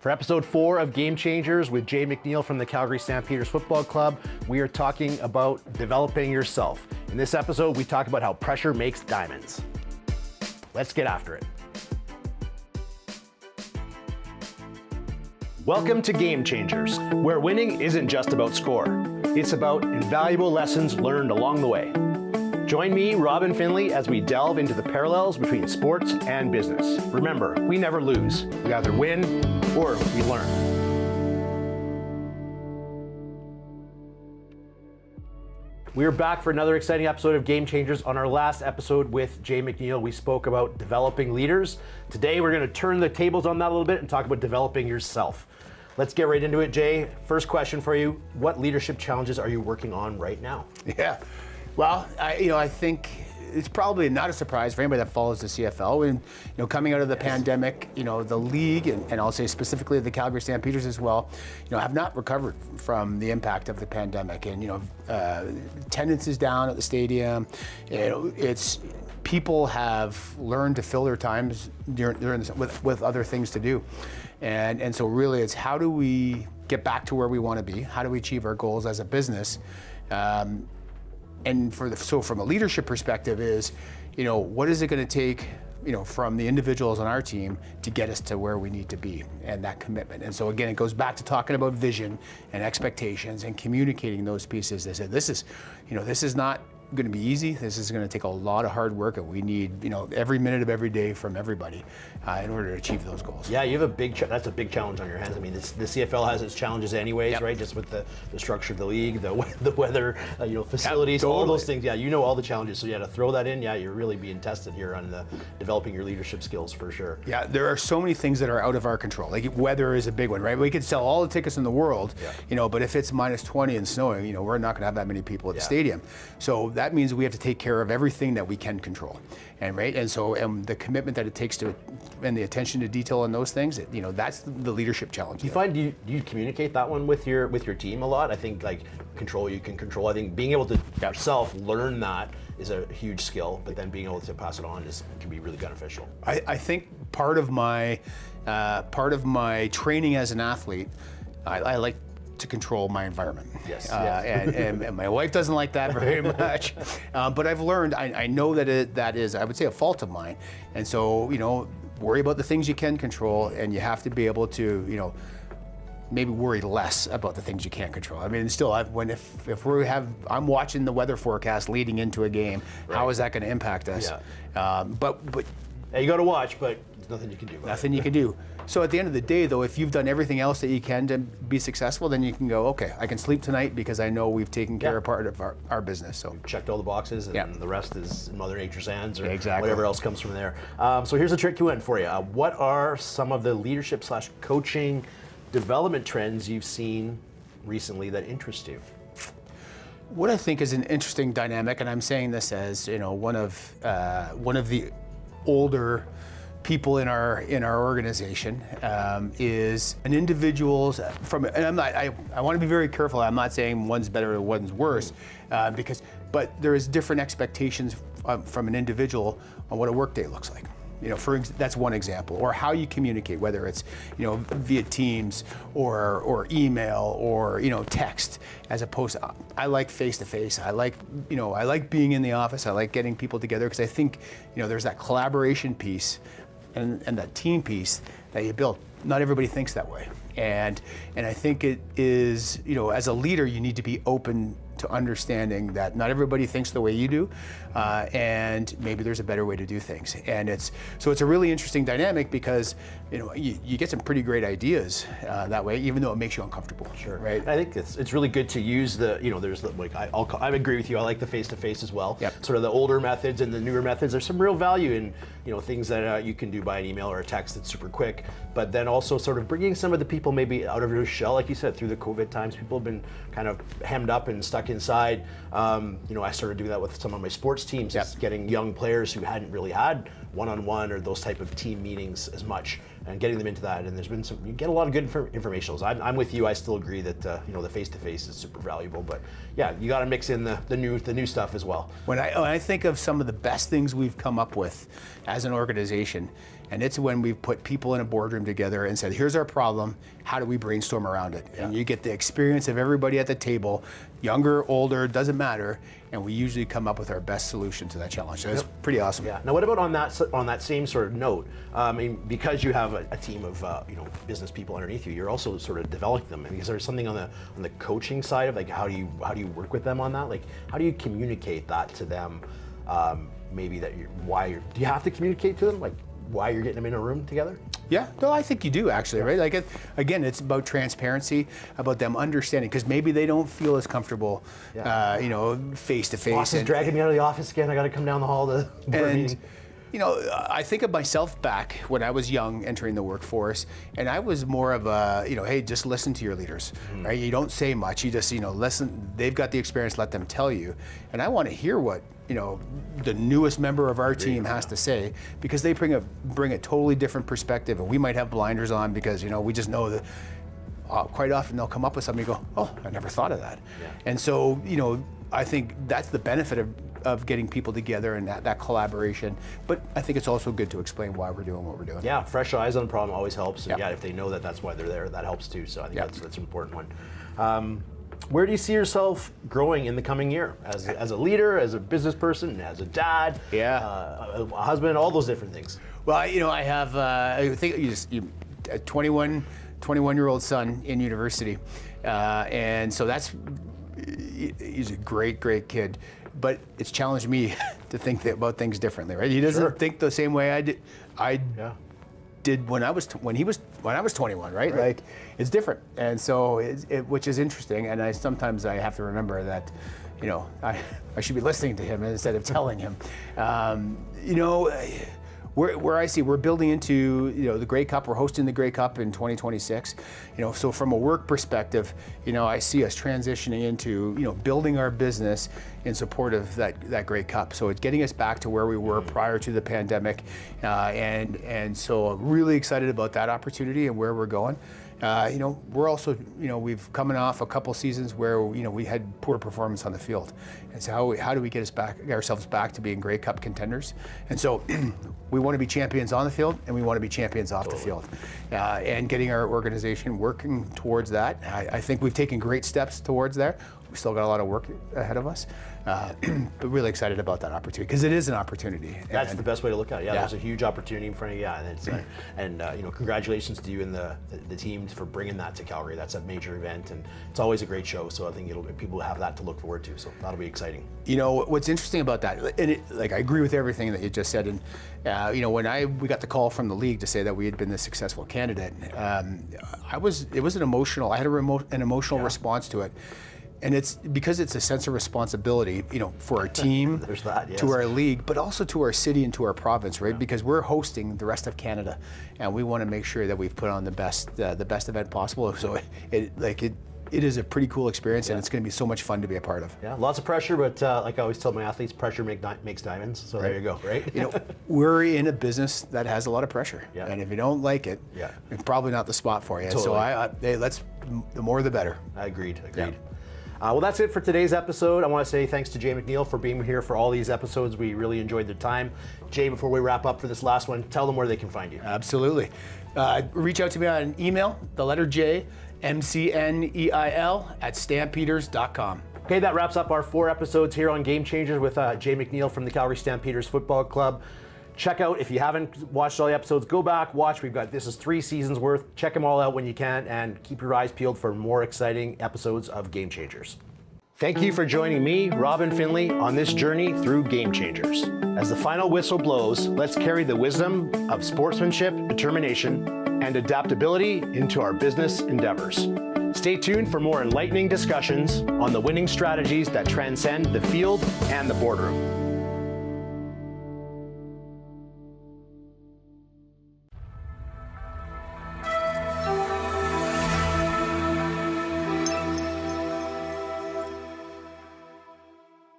For episode 4 of Game Changers with Jay McNeil from the Calgary Stampeders Football Club, we are talking about developing yourself. In this episode, we talk about how pressure makes diamonds. Let's get after it. Welcome to Game Changers, where winning isn't just about score. It's about invaluable lessons learned along the way. Join me, Rob and Finley, as we delve into the parallels between sports and business. Remember, we never lose. We either win or we learn. We are back for another exciting episode of Game Changers. On our last episode with Jay McNeil, we spoke about developing leaders. Today, we're going to turn the tables on that a little bit and talk about developing yourself. Let's get right into it, Jay. First question for you. What leadership challenges are you working on right now? Yeah. Well, I think it's probably not a surprise for anybody that follows the CFL. And, coming out of the pandemic, the league, and I'll say specifically the Calgary Stampeders as well, have not recovered from the impact of the pandemic. And, attendance is down at the stadium. It's people have learned to fill their times during this with other things to do. And so really it's how do we get back to where we want to be? How do we achieve our goals as a business? And from a leadership perspective is, what is it going to take, from the individuals on our team to get us to where we need to be and that commitment. And so again, it goes back to talking about vision and expectations and communicating those pieces. They said, this is not going to be easy. This is going to take a lot of hard work, and we need, every minute of every day from everybody in order to achieve those goals. Yeah, you have that's a big challenge on your hands. I mean, the CFL has its challenges anyways, right? Just with the structure of the league, the weather, facilities, all those things. Yeah, all the challenges. So to throw that in, you're really being tested here on developing your leadership skills for sure. Yeah, there are so many things that are out of our control. Like weather is a big one, right? We could sell all the tickets in the world, but if it's minus 20 and snowing, we're not going to have that many people at the stadium. So that means we have to take care of everything that we can control, and the commitment that it takes to, and the attention to detail on those things, that's the leadership challenge. Do you communicate that one with your team a lot? I think control you can control. I think being able to yourself learn that is a huge skill, but then being able to pass it on can be really beneficial. I think part of my training as an athlete, I like to control my environment. Yes. And my wife doesn't like that very much. But I've learned, I know that is, I would say, a fault of mine. And so, worry about the things you can control, and you have to be able to, maybe worry less about the things you can't control. I mean, still, I'm watching the weather forecast leading into a game, right. How is that going to impact us? Yeah. But you got to watch, but there's nothing you can do. Nothing you can do. So at the end of the day, though, if you've done everything else that you can to be successful, then you can go, okay, I can sleep tonight because I know we've taken care of part of our business. So we've checked all the boxes, and the rest is in Mother Nature's hands, or exactly. Whatever else comes from there. So here's a tricky one for you. What are some of the leadership/coaching development trends you've seen recently that interest you? What I think is an interesting dynamic, and I'm saying this as one of the older people in our organization, is an individual's and I want to be very careful. I'm not saying one's better or one's worse, but there is different expectations from an individual on what a workday looks like. That's one example, or how you communicate, whether it's via Teams or email or text, as opposed to I like face-to-face. I like being in the office. I like getting people together because I think there's that collaboration piece and that team piece that you build. Not everybody thinks that way, and I think it is as a leader you need to be open to understanding that not everybody thinks the way you do, and maybe there's a better way to do things. And it's a really interesting dynamic because you get some pretty great ideas that way, even though it makes you uncomfortable. Sure. Right. I think it's really good to use there's I agree with you. I like the face-to-face as well. Yep. Sort of the older methods and the newer methods. There's some real value in things that you can do by an email or a text that's super quick, but then also sort of bringing some of the people maybe out of their shell, like you said, through the COVID times. People have been kind of hemmed up and stuck inside. I started doing that with some of my sports teams, just getting young players who hadn't really had one-on-one or those type of team meetings as much, and getting them into that. And there's been you get a lot of good information. So I'm with you. I still agree that the face-to-face is super valuable, but you got to mix in the new stuff as well. When I think of some of the best things we've come up with as an organization, And it's when we've put people in a boardroom together and said, here's our problem, how do we brainstorm around it? And you get the experience of everybody at the table, younger, older, doesn't matter, and we usually come up with our best solution to that challenge. So it's pretty awesome. Yeah. Now, what about on that same sort of note? I mean, because you have a team of business people underneath you, you're also sort of developing them. I mean, is there something on the coaching side of like how do you work with them on that? Like, how do you communicate that to them? Maybe that do you have to communicate to them like why you're getting them in a room together? Yeah, no, I think you do actually, right? Like, again, it's about transparency, about them understanding, because maybe they don't feel as comfortable, face to face. Boss is dragging me out of the office again. I got to come down the hall to board meeting. I think of myself back when I was young, entering the workforce, and I was more of a, hey, just listen to your leaders, right? You don't say much. You just, listen. They've got the experience. Let them tell you. And I want to hear what the newest member of our team has to say, because they bring a totally different perspective, and we might have blinders on because we just know that. Quite often they'll come up with something and go, oh, I never thought of that. Yeah. And so, I think that's the benefit of getting people together and that collaboration. But I think it's also good to explain why we're doing what we're doing. Yeah, fresh eyes on the problem always helps. And if they know that that's why they're there, that helps too. So I think that's an important one. Where do you see yourself growing in the coming year as a leader, as a business person, as a dad, a husband, all those different things? Well, I have, I think a 21-year-old son in university. And so he's a great, great kid. But it's challenged me to think about things differently, right? He doesn't think the same way I did when I was 21, right? Like, it's different, and so which is interesting. And sometimes I have to remember that, I should be listening to him instead of telling him. Where I see we're building into the Grey Cup, we're hosting the Grey Cup in 2026. So from a work perspective, I see us transitioning into building our business in support of that Grey Cup. So it's getting us back to where we were prior to the pandemic, and so I'm really excited about that opportunity and where we're going. We're also, we've coming off a couple seasons where, we had poor performance on the field. And so how do we get ourselves back to being Grey Cup contenders? And so we want to be champions on the field, and we want to be champions off the field. And getting our organization working towards that. I think we've taken great steps towards there. We still got a lot of work ahead of us, but really excited about that opportunity, because it is an opportunity. That's the best way to look at it. There's a huge opportunity in front of you. And congratulations to you and the team for bringing that to Calgary. That's a major event, and it's always a great show. So I think people have that to look forward to. So that'll be exciting. What's interesting about that, and I agree with everything that you just said. And when we got the call from the league to say that we had been the successful candidate, it was an emotional. I had an emotional response to it. And it's because it's a sense of responsibility, for our team, to our league, but also to our city and to our province, right? Yeah. Because we're hosting the rest of Canada, and we want to make sure that we've put on the best event possible. So it is a pretty cool experience, and it's going to be so much fun to be a part of. Yeah, lots of pressure, but like I always tell my athletes, pressure makes diamonds. So there you go, right? We're in a business that has a lot of pressure, and if you don't like it, it's probably not the spot for you. Totally. So the more the better. Agreed. Yeah. Well, that's it for today's episode. I want to say thanks to Jay McNeil for being here for all these episodes. We really enjoyed the time. Jay, before we wrap up for this last one, tell them where they can find you. Absolutely. Reach out to me on an email, the letter J, McNeil @stampeders.com. Okay, that wraps up our 4 episodes here on Game Changers with Jay McNeil from the Calgary Stampeders Football Club. Check out, if you haven't watched all the episodes, go back, watch. This is 3 seasons worth. Check them all out when you can, and keep your eyes peeled for more exciting episodes of Game Changers. Thank you for joining me, Robin Finley, on this journey through Game Changers. As the final whistle blows, let's carry the wisdom of sportsmanship, determination, and adaptability into our business endeavors. Stay tuned for more enlightening discussions on the winning strategies that transcend the field and the boardroom.